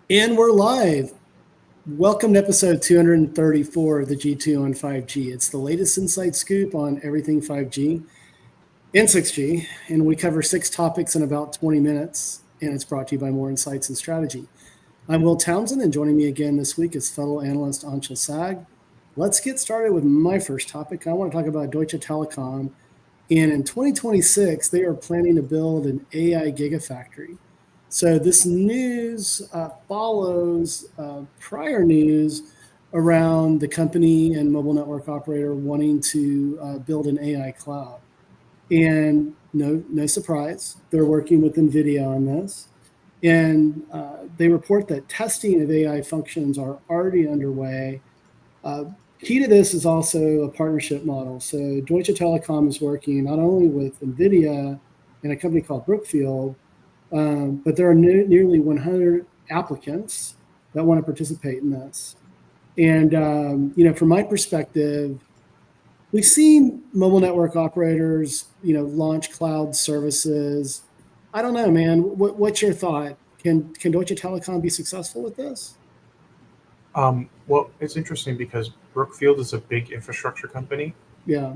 And we're live. Welcome to episode 234 of the G2 on 5G. It's the latest inside scoop on everything 5G and 6G. And we cover 6 topics in about 20 minutes. And it's brought to you by More Insights and Strategy. I'm Will Townsend, and joining me again this week is fellow analyst Anshel. Let's get started with my first topic. I want to talk about Deutsche Telekom. And in 2026, they are planning to build an AI gigafactory. So this news follows prior news around the company and mobile network operator wanting to build an AI cloud. And no surprise, they're working with NVIDIA on this. And they report that testing of AI functions are already underway. Key to this is also a partnership model. So Deutsche Telekom is working not only with NVIDIA and a company called Brookfield, but there are nearly 100 applicants that want to participate in this. And, from my perspective, we've seen mobile network operators, launch cloud services. I don't know, man. What's your thought? Can Deutsche Telekom be successful with this? Well, it's interesting because Brookfield is a big infrastructure company. Yeah,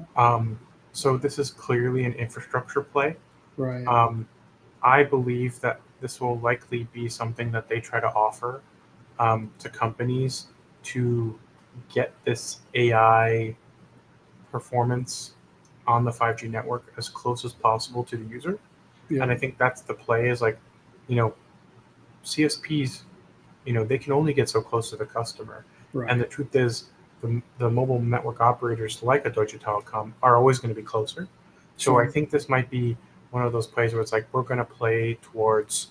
So this is clearly an infrastructure play. right. I believe that this will likely be something that they try to offer to companies to get this AI performance on the 5G network as close as possible to the user. Yeah, And I think that's the play is like, you know, CSPs, they can only get so close to the customer. right. And the truth is, the mobile network operators like a Deutsche Telekom are always going to be closer. So I Sure. think this might be one of those plays where it's like we're going to play towards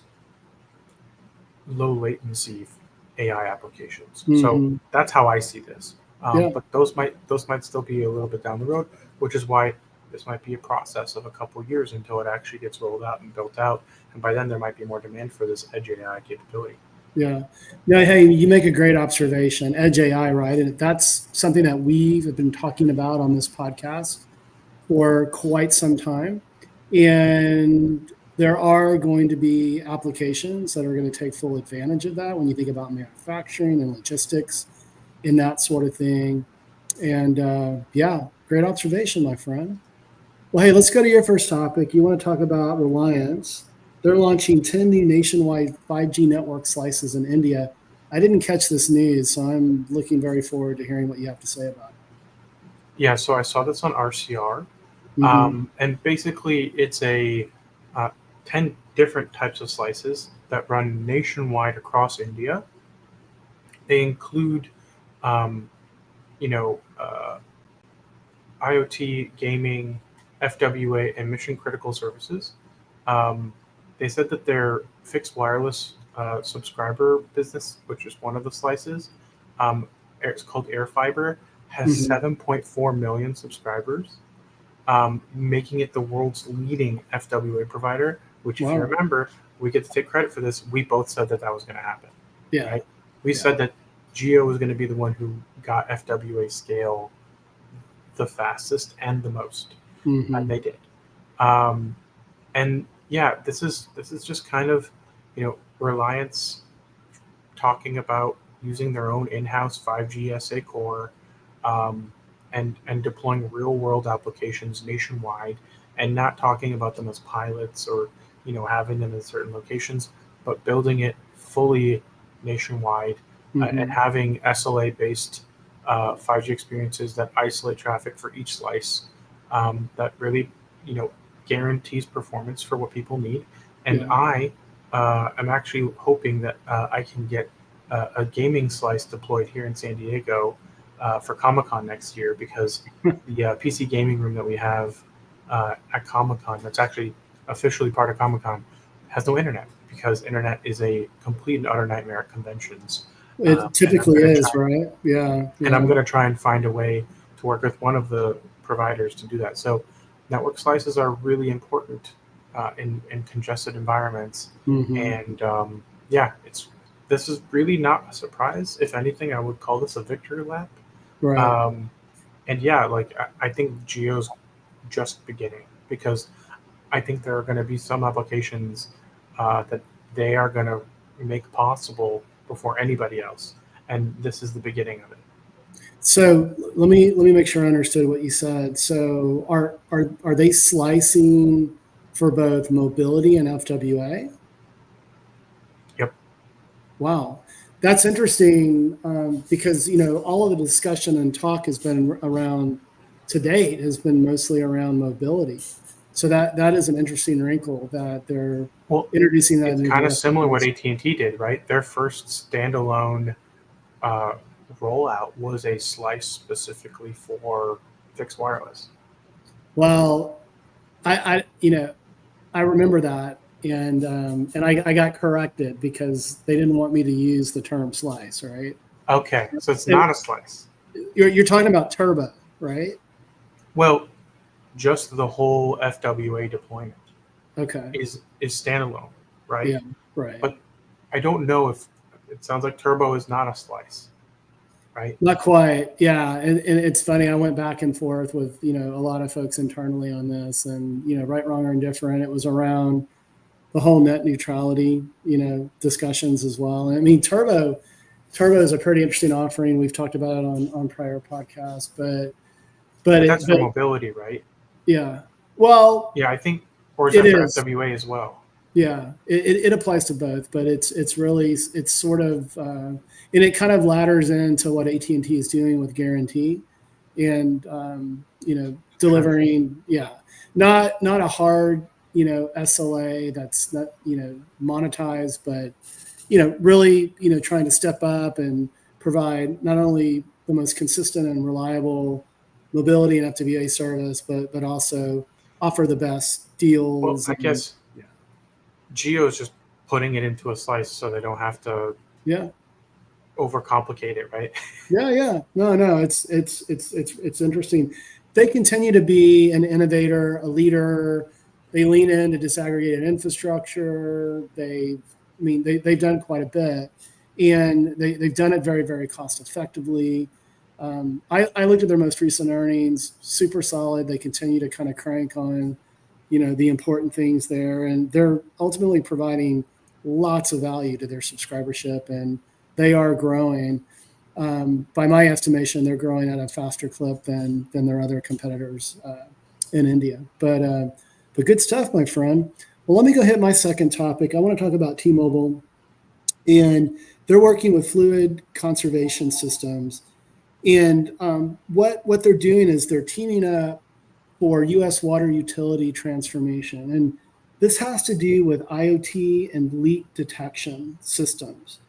low latency AI applications. So Mm-hmm. that's how I see this. Yeah. But those might still be a little bit down the road, which is why this might be a process of a couple of years until it actually gets rolled out and built out. And by then there might be more demand for this edge AI capability. Yeah. No, hey, you make a great observation. Edge AI, right? And that's something that we have been talking about on this podcast for quite some time. And there are going to be applications that are going to take full advantage of that when you think about manufacturing and logistics and that sort of thing. And yeah, great observation, my friend. Well, hey, let's go to your first topic. You want to talk about Reliance. They're launching 10 new nationwide 5G network slices in India. I didn't catch this news, so I'm looking very forward to hearing what you have to say about Yeah, so I saw this on RCR, it. Mm-hmm. and basically it's a 10 different types of slices that run nationwide across India. They include, um, you know, IoT, gaming, FWA, and mission critical services. Um, they said that their fixed wireless subscriber business, which is one of the slices, it's called Air Fiber, has Mm-hmm. 7.4 million subscribers, making it the world's leading FWA provider. Which, if you Wow. remember, we get to take credit for this. We both said that that was going to happen, Yeah. right? We Yeah. said that Geo was going to be the one who got FWA scale the fastest and the most, and Mm-hmm. they did. Um, and yeah, this is just kind of, Reliance talking about using their own in-house 5G SA core, um, and deploying real-world applications nationwide, and not talking about them as pilots or having them in certain locations, but building it fully nationwide, and Mm-hmm. having SLA-based 5G experiences that isolate traffic for each slice, that really you know guarantees performance for what people need. And Yeah. I am actually hoping that I can get a gaming slice deployed here in San Diego for Comic Con next year, because the PC gaming room that we have at Comic Con, that's actually officially part of Comic Con, has no internet because internet is a complete and utter nightmare at conventions. It And I'm typically gonna is, try right? Yeah. and Yeah. I'm gonna try and find a way to work with one of the providers to do that. So network slices are really important in congested environments, Mm-hmm. and yeah, this is really not a surprise. If anything, I would call this a victory lap. Right. Um, and yeah, like I think Geo's just beginning, because I think there are going to be some applications that they are going to make possible before anybody else, and this is the beginning of it. So let me make sure I understood what you said. So are they slicing for both mobility and FWA? Yep. Wow, that's interesting, because all of the discussion and talk has been around to date has been mostly around mobility. So that is an interesting wrinkle that they're introducing that. It's kind of similar what AT&T did, right? Their first standalone rollout was a slice specifically for fixed wireless. Well, I remember that, and I got corrected because they didn't want me to use the term slice, right? Okay, so it's not a slice. You're talking about turbo, right? Well, just the whole FWA deployment. Okay. Is standalone, right? Yeah, right. But I don't know if it sounds like turbo is not a slice, right? Not quite. Yeah, and it's funny. I went back and forth with a lot of folks internally on this, and right, wrong, or indifferent. It was around the whole net neutrality, discussions as well. I mean, turbo is a pretty interesting offering. We've talked about it on prior podcasts, but that's for mobility, right? Yeah. Well. Yeah, I think, or is that for FWA as well? Yeah, it applies to both, but it's sort of and it kind of ladders into what AT&T is doing with Guarantee, and delivering not a hard SLA that's not monetized, but really trying to step up and provide not only the most consistent and reliable mobility and FWA service, but also offer the best deals. Well, I guess Geo is just putting it into a slice so they don't have to overcomplicate it, right? Yeah. No, it's interesting. They continue to be an innovator, a leader. They lean into disaggregated infrastructure. They've done quite a bit, and they've done it very, very cost effectively. I looked at their most recent earnings, super solid. They continue to kind of crank on the important things there, and they're ultimately providing lots of value to their subscribership, and they are growing. By my estimation, they're growing at a faster clip than their other competitors in India. But good stuff, my friend. Well, let me go hit my second topic. I want to talk about T-Mobile, and they're working with fluid conservation systems. And what they're doing is they're teaming up for U.S. water utility transformation. And this has to do with IoT and leak detection systems.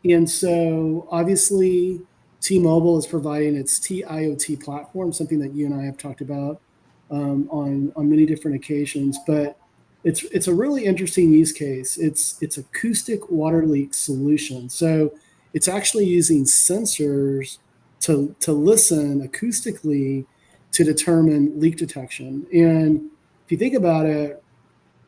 And so obviously T-Mobile is providing its T-IoT platform, something that you and I have talked about on many different occasions. But it's a really interesting use case. It's acoustic water leak solution. So it's actually using sensors to listen acoustically to determine leak detection. And if you think about it,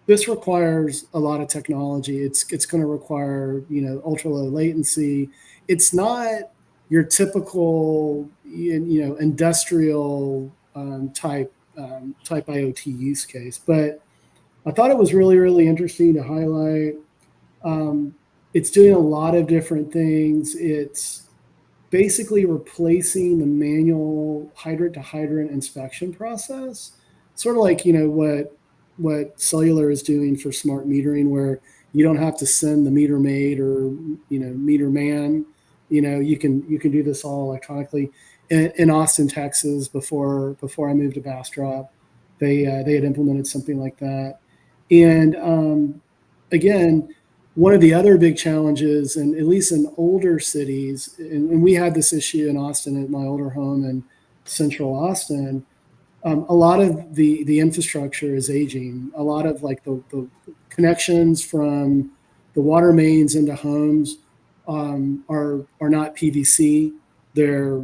this requires a lot of technology. It's going to require ultra low latency. It's not your typical industrial type IoT use case. But I thought it was really, really interesting to highlight. It's doing a lot of different things. It's basically replacing the manual hydrant to hydrant inspection process, sort of like what cellular is doing for smart metering, where you don't have to send the meter maid or meter man. You can do this all electronically. In Austin, Texas, before I moved to Bastrop, they had implemented something like that. And again, one of the other big challenges, and at least in older cities, and we had this issue in Austin at my older home in central Austin, a lot of the infrastructure is aging. A lot of like the connections from the water mains into homes are not PVC. They're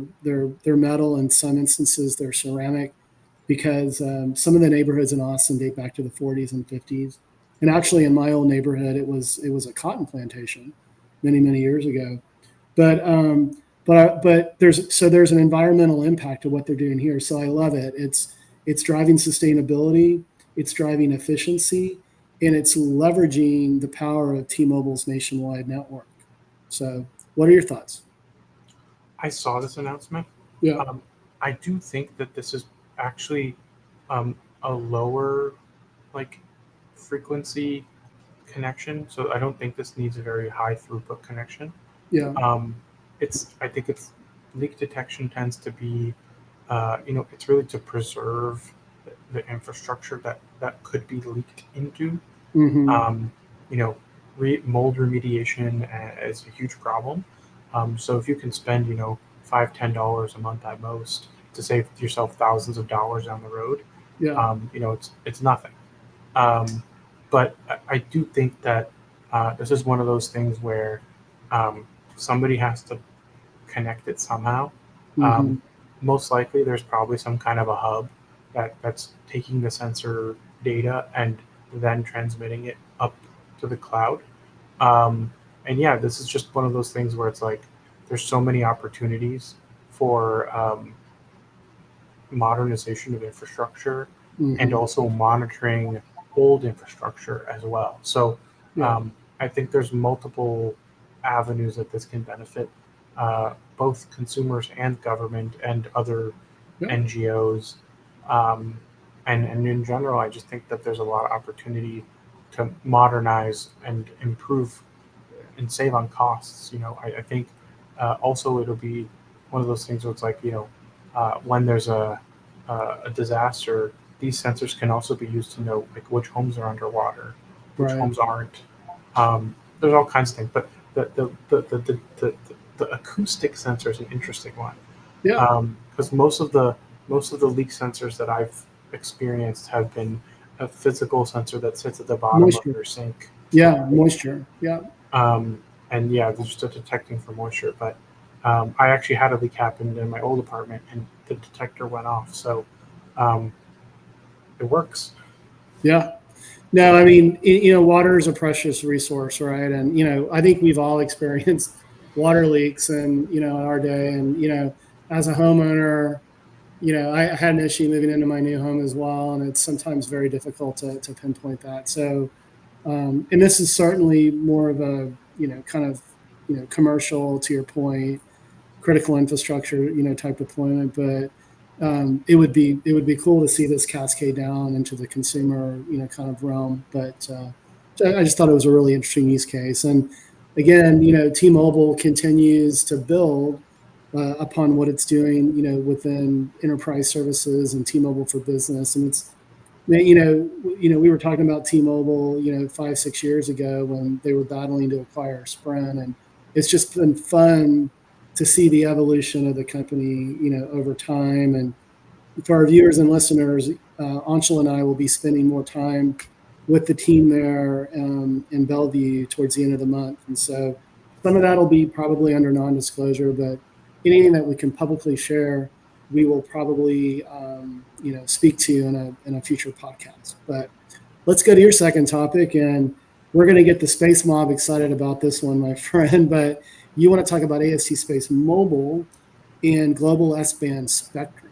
metal. In some instances, they're ceramic, because some of the neighborhoods in Austin date back to the 40s and 50s. And actually, in my old neighborhood, it was a cotton plantation many, many years ago. But there's an environmental impact to what they're doing here. So I love it. It's driving sustainability, it's driving efficiency, and it's leveraging the power of T-Mobile's nationwide network. So What are your thoughts? I saw this announcement. Yeah. I do think that this is actually a lower like frequency connection, so I don't think this needs a very high throughput connection. Yeah. I think it's leak detection tends to be, it's really to preserve the infrastructure that could be leaked into. Mm-hmm. Um, you know, mold remediation is a huge problem. So if you can spend, $5-10 a month at most to save yourself thousands of dollars down the road, Yeah. it's nothing. But I do think that this is one of those things where somebody has to connect it somehow. Mm-hmm. Most likely, there's probably some kind of a hub that's taking the sensor data and then transmitting it up to the cloud. And yeah, this is just one of those things where it's like there's so many opportunities for modernization of infrastructure and Mm-hmm. also monitoring old infrastructure as well. So Yeah. I think there's multiple avenues that this can benefit both consumers and government and other Yeah. NGOs. And in general, I just think that there's a lot of opportunity to modernize and improve and save on costs. I think also it'll be one of those things where it's like, when there's a disaster, these sensors can also be used to know like which homes are underwater, which Right. homes aren't. There's all kinds of things, but the acoustic sensor is an interesting one Yeah. because most of the leak sensors that I've experienced have been a physical sensor that sits at the bottom of Moisture. your sink. Yeah. Moisture. Yeah. And yeah, they're just detecting for moisture. But I actually had a leak happen in my old apartment, and the detector went off. So um, it works. Yeah. No, I mean, water is a precious resource, right? And, I think we've all experienced water leaks and, in our day. And, as a homeowner, I had an issue moving into my new home as well. And it's sometimes very difficult to pinpoint that. So, and this is certainly more of a, kind of, commercial, to your point, critical infrastructure, type deployment. But it would be cool to see this cascade down into the consumer, kind of realm. But I just thought it was a really interesting use case. And again, T-Mobile continues to build upon what it's doing, within enterprise services and T-Mobile for Business. And it's, we were talking about T-Mobile, 5-6 years ago when they were battling to acquire Sprint, and it's just been fun to see the evolution of the company, over time. And for our viewers and listeners, Anshel and I will be spending more time with the team there in Bellevue towards the end of the month, and so some of that will be probably under non-disclosure, but anything that we can publicly share, we will probably speak to in a future podcast. But let's go to your second topic, and we're going to get the Space Mob excited about this one, my friend. But you want to talk about AST SpaceMobile and global S-band spectrum.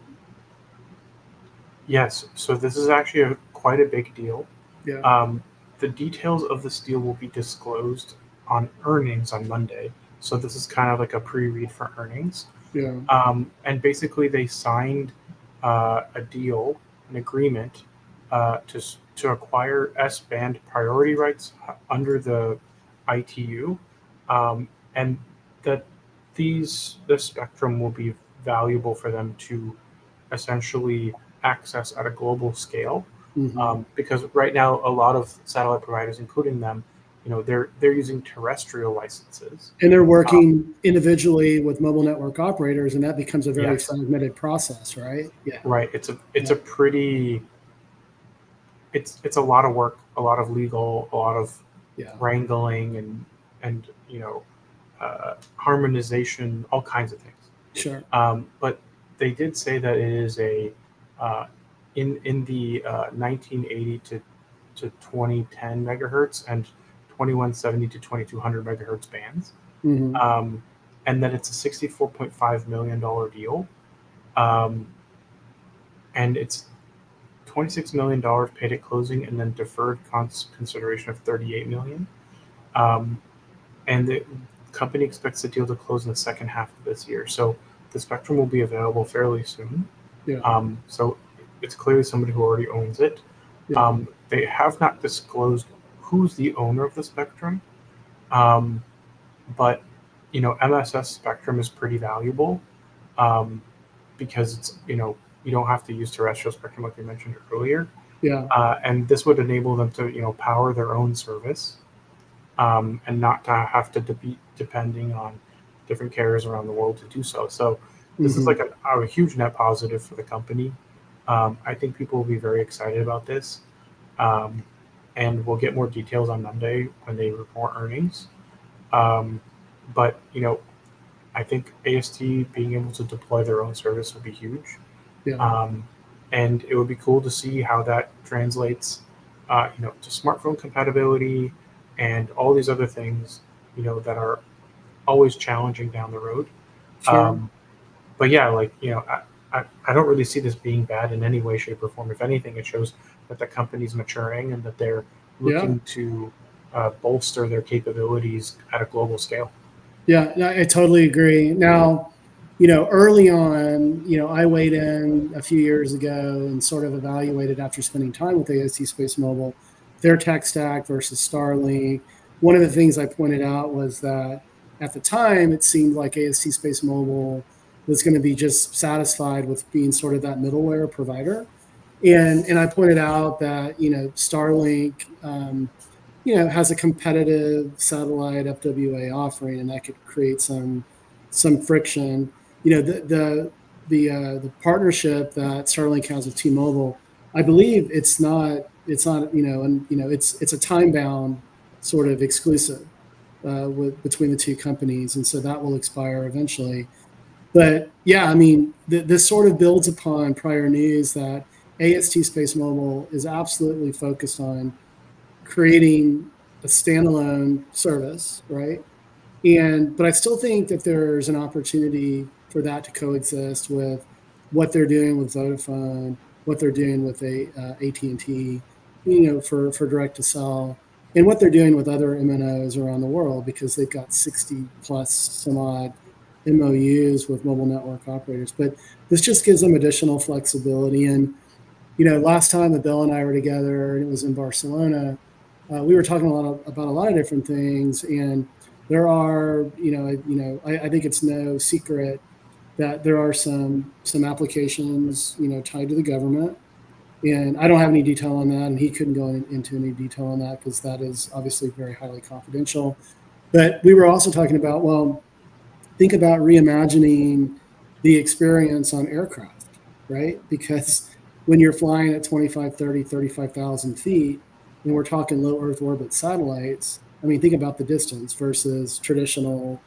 Yes. So this is actually quite a big deal. Yeah. The details of this deal will be disclosed on earnings on Monday. So this is kind of like a pre-read for earnings. Yeah. And basically, they signed a deal, an agreement to acquire S-band priority rights under the ITU, and that this spectrum will be valuable for them to essentially access at a global scale. Mm-hmm. Because right now, a lot of satellite providers, including them, they're using terrestrial licenses. And they're working individually with mobile network operators, and that becomes a very Yes. fragmented process, right? Yeah. Right. It's a pretty it's a lot of work, a lot of legal, a lot of Yeah. wrangling and harmonization, all kinds of things. Sure. But they did say that it is a in the 1980 to 2010 megahertz and 2170 to 2200 megahertz bands, Mm-hmm. and that it's a $64.5 million deal, and it's $26 million paid at closing, and then deferred consideration of $38 million. And the company expects the deal to close in the second half of this year. So the spectrum will be available fairly soon. Yeah. So it's clearly somebody who already owns it. Yeah. They have not disclosed who's the owner of the spectrum, but MSS spectrum is pretty valuable because it's you don't have to use terrestrial spectrum like we mentioned earlier, Yeah. and this would enable them to power their own service and not to have to be depending on different carriers around the world to do so. So this is like a huge net positive for the company. I think people will be very excited about this. And we'll get more details on Monday when they report earnings. But I think AST being able to deploy their own service would be huge. Yeah. And it would be cool to see how that translates, to smartphone compatibility and all these other things, that are always challenging down the road. Sure. But yeah, I don't really see this being bad in any way, shape, or form. If anything, it shows that the company's maturing and that they're looking to bolster their capabilities at a global scale. Yeah, I totally agree. Now, early on, I weighed in a few years ago and sort of evaluated after spending time with AST SpaceMobile, their tech stack versus Starlink. One of the things I pointed out was that at the time, it seemed like AST SpaceMobile was going to be just satisfied with being sort of that middleware provider. And I pointed out that, Starlink, has a competitive satellite FWA offering, and that could create some friction. The partnership that Starlink has with T-Mobile, I believe it's not it's a time bound sort of exclusive between the two companies, and so that will expire eventually. But yeah, I mean, this sort of builds upon prior news that AST SpaceMobile is absolutely focused on creating a standalone service, right? But I still think that there's an opportunity for that to coexist with what they're doing with Vodafone, what they're doing with AT&T, for direct to sell, and what they're doing with other MNOs around the world, because they've got 60 plus some odd MOUs with mobile network operators. But this just gives them additional flexibility. And last time that Bill and I were together, and it was in Barcelona, we were talking about a lot of different things, and there are, I think it's no secret that there are some applications, tied to the government, and I don't have any detail on that, and he couldn't go into any detail on that because that is obviously very highly confidential. But we were also talking about, well, think about reimagining the experience on aircraft, right? Because when you're flying at 25, 30, 35,000 feet, and we're talking low Earth orbit satellites, I mean, think about the distance versus traditional,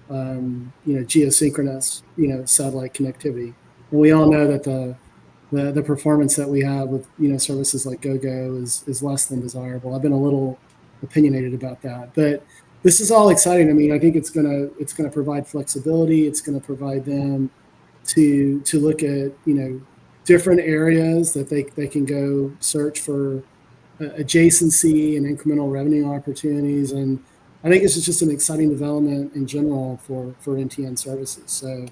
geosynchronous, satellite connectivity. And we all know that the performance that we have with, services like GoGo is less than desirable. I've been a little opinionated about that, but this is all exciting. I mean, I think it's gonna provide flexibility. It's gonna provide them to look at, different areas that they can go search for adjacency and incremental revenue opportunities. And I think this is just an exciting development in general for NTN services. So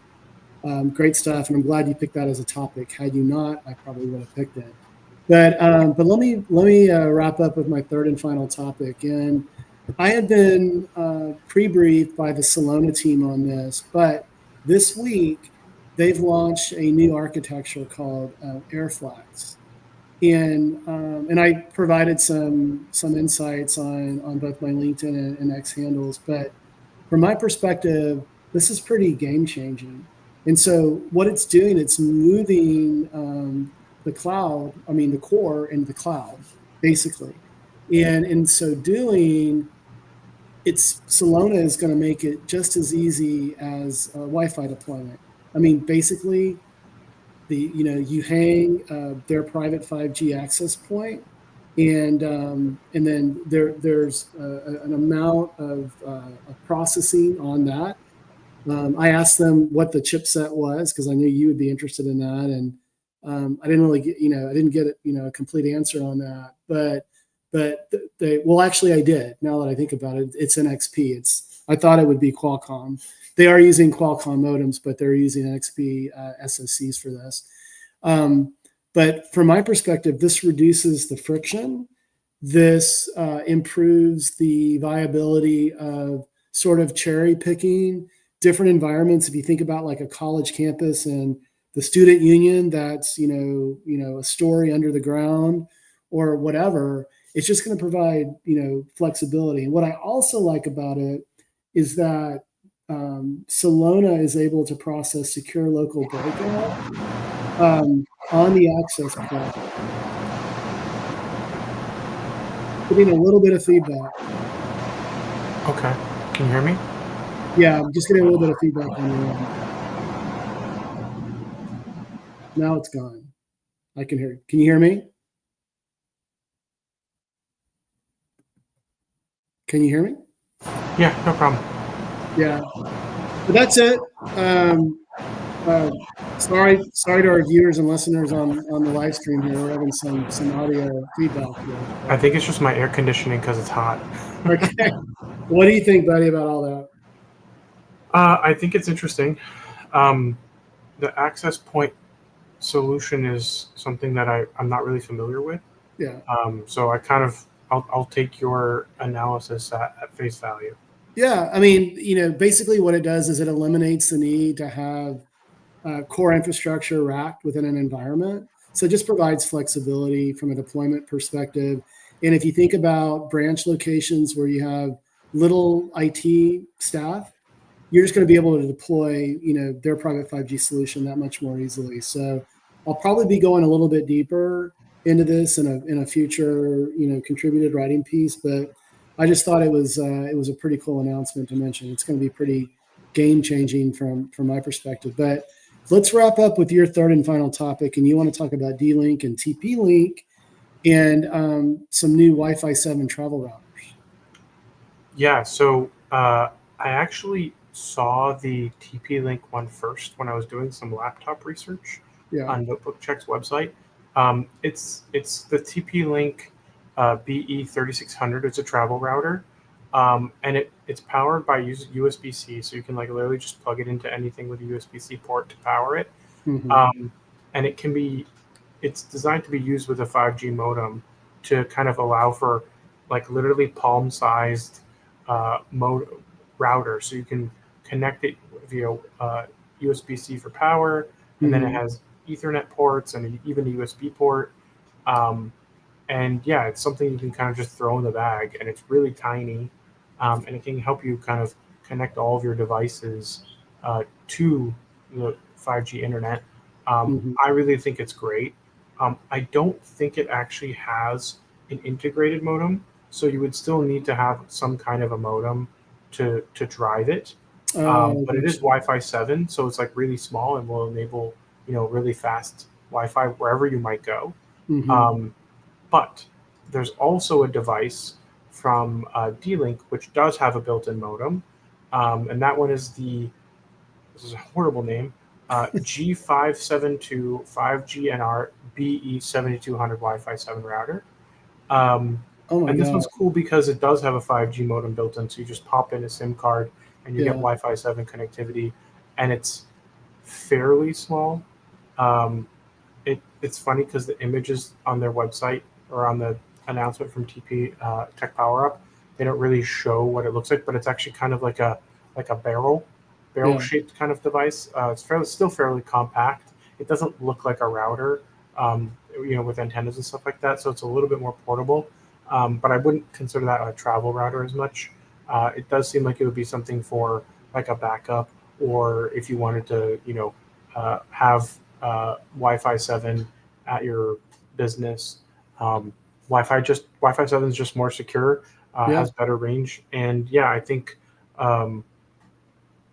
great stuff. And I'm glad you picked that as a topic. Had you not, I probably would have picked it. But let me wrap up with my third and final topic. And I had been pre-briefed by the Solona team on this, but this week they've launched a new architecture called AirFlex. And I provided some insights on both my LinkedIn and X handles. But from my perspective, this is pretty game changing. And so what it's doing, it's moving the core into the cloud, basically. And in so doing, Solona is going to make it just as easy as Wi-Fi deployment. I mean, basically, you hang their private 5G access point, and then there's an amount of processing on that. I asked them what the chipset was because I knew you would be interested in that, and I didn't really get I didn't get a complete answer on that, but actually I did. Now that I think about it, it's NXP. It's I thought it would be Qualcomm. They are using Qualcomm modems, but they're using XP SoCs for this. But from my perspective, this reduces the friction. This improves the viability of sort of cherry picking different environments. If you think about like a college campus and the student union, that's a story under the ground or whatever. It's just going to provide flexibility. And what I also like about it is that Solana is able to process secure local breakout on the access point. Getting a little bit of feedback. Okay. Can you hear me? Yeah, I'm just getting a little bit of feedback on your end. Now it's gone. I can hear you. Can you hear me? Can you hear me? Yeah, no problem. Yeah. But that's it. Sorry to our viewers and listeners on the live stream here. We're having some audio feedback here. I think it's just my air conditioning because it's hot. Okay. What do you think, buddy, about all that? I think it's interesting. The access point solution is something that I'm not really familiar with. Yeah. So I'll take your analysis at face value. Yeah. I mean, basically what it does is it eliminates the need to have core infrastructure racked within an environment. So it just provides flexibility from a deployment perspective. And if you think about branch locations where you have little IT staff, you're just going to be able to deploy, their private 5G solution that much more easily. So I'll probably be going a little bit deeper into this in a future, contributed writing piece. But I just thought it was a pretty cool announcement to mention. It's going to be pretty game changing from my perspective. But let's wrap up with your third and final topic, and you want to talk about D-Link and TP-Link and some new Wi-Fi 7 travel routers. Yeah, so I actually saw the TP-Link one first when I was doing some laptop research on Notebook Check's website. It's the TP-Link BE3600. It's a travel router, and it's powered by USB-C, so you can like literally just plug it into anything with a USB-C port to power it. Mm-hmm. And it's designed to be used with a 5G modem to kind of allow for like literally palm-sized router, so you can connect it via USB-C for power, and then it has Ethernet ports and even a USB port. And yeah, it's something you can kind of just throw in the bag, and it's really tiny, and it can help you kind of connect all of your devices to the 5G internet. I really think it's great. I don't think it actually has an integrated modem, so you would still need to have some kind of a modem to drive it. But it is Wi-Fi 7, so it's like really small and will enable really fast Wi-Fi wherever you might go. But there's also a device from D-Link which does have a built-in modem, and that one is this is a horrible name, G572 5GNR BE7200 Wi-Fi 7 router. And this one's cool because it does have a 5G modem built in, so you just pop in a SIM card and you get Wi-Fi 7 connectivity, and it's fairly small. It's funny because the images on their website or on the announcement from TP Tech Power Up, they don't really show what it looks like, but it's actually kind of like a barrel shaped kind of device. It's still fairly compact. It doesn't look like a router, with antennas and stuff like that. So it's a little bit more portable. But I wouldn't consider that a travel router as much. It does seem like it would be something for like a backup, or if you wanted to, have Wi-Fi 7 at your business. Wi-Fi 7 is just more secure, has better range, and I think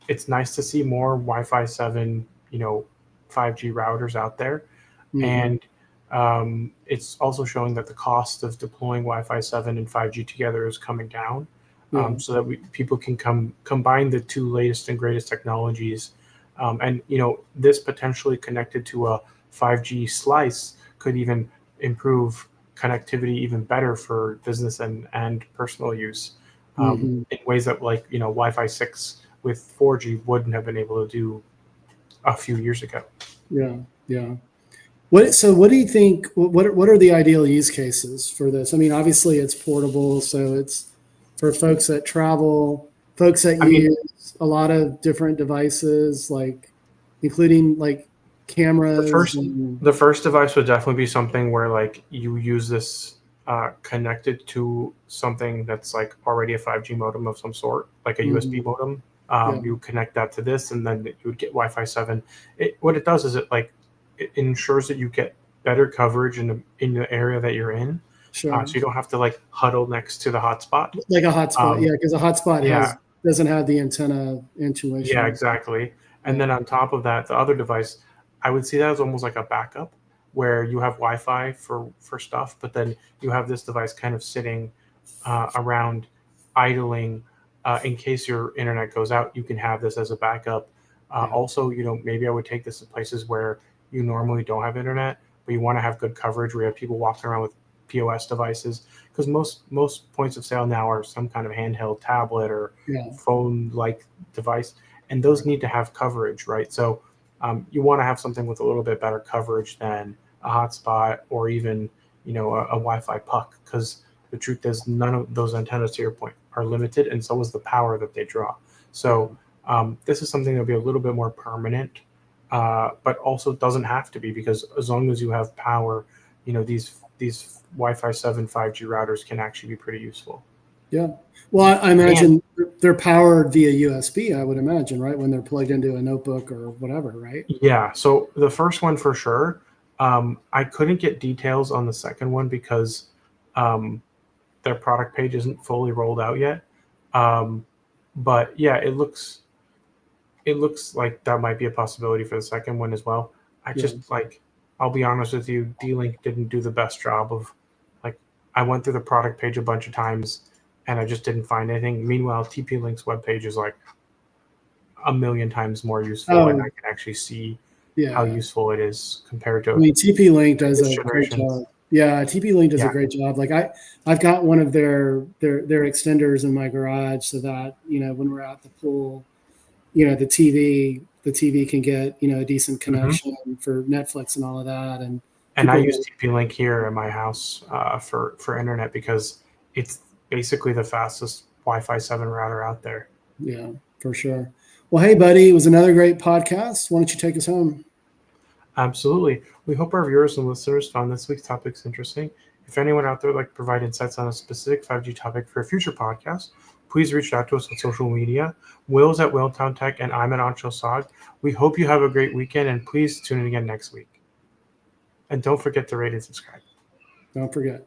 it's nice to see more Wi-Fi 7, 5G routers out there, and it's also showing that the cost of deploying Wi-Fi 7 and 5G together is coming down, so that people can combine the two latest and greatest technologies. And this potentially connected to a 5G slice could even improve connectivity even better for business and personal use. Mhm. in ways that, like, Wi-Fi 6 with 4G wouldn't have been able to do a few years ago. Yeah, yeah. What do you think? What are the ideal use cases for this? I mean, obviously it's portable, so it's for folks that travel, folks that I mean, use a lot of different devices, like including like the cameras first and the first device would definitely be something where, like, you use this connected to something that's like already a 5G modem of some sort, like a USB mhm, modem. yeah, You connect that to this, and then you would get Wi-Fi 7. What it does is it ensures that you get better coverage in the area that you're in, sure. so you don't have to like huddle next to the hotspot. Like a hotspot, Um, yeah, because a hotspot yeah, doesn't have the antenna yeah, intuition. exactly. And Yeah, then on top of that, the other device, I would see that as almost like a backup, where you have Wi-Fi for stuff, but then you have this device kind of sitting around, idling, in case your internet goes out. You can have this as a backup. yeah, Also, maybe I would take this to places where you normally don't have internet, but you want to have good coverage, where you have people walking around with POS devices, because most points of sale now are some kind of handheld tablet or yeah, phone-like device, and those need to have coverage, right? So you want to have something with a little bit better coverage than a hotspot, or even a Wi-Fi puck, because the truth is none of those antennas, to your point, are limited, and so is the power that they draw. yeah. So this is something that'll be a little bit more permanent, but also doesn't have to be, because as long as you have power, these Wi-Fi 7 5G routers can actually be pretty useful. Yeah. Well, I And imagine they're powered via USB, I would imagine, right? When they're plugged into a notebook or whatever, right? yeah, so the first one for sure. I couldn't get details on the second one because um, their product page isn't fully rolled out yet. Um, but yeah, it looks like that might be a possibility for the second one as well. I Yeah. just, like, I'll be honest with you, D-Link didn't do the best job of, like, I went through the product page a bunch of times and I just didn't find anything. Meanwhile, TP-Link's webpage is like a million times more useful, and I Oh, can actually see how yeah. useful it is compared I to mean, TP Link does previous a great generations. job. Yeah, TP Link does a Yeah. great job. Like I've got one of their extenders in my garage so that, when we're at the pool, the TV can get, a decent hmm connection for Netflix and all of that. And And I people use will, TP-Link here in my house for internet, because it's basically the fastest Wi-Fi 7 router out there. yeah, for sure. Well, hey, buddy, it was another great podcast. Why don't you take us home? Absolutely. We hope our viewers and listeners found this week's topics interesting. If anyone out there would like to provide insights on a specific 5G topic for a future podcast, please reach out to us on social media. Will's at Willtown Tech, and I'm at Anshel Sog. We hope you have a great weekend, and please tune in again next week. And don't forget to rate and subscribe. Don't forget.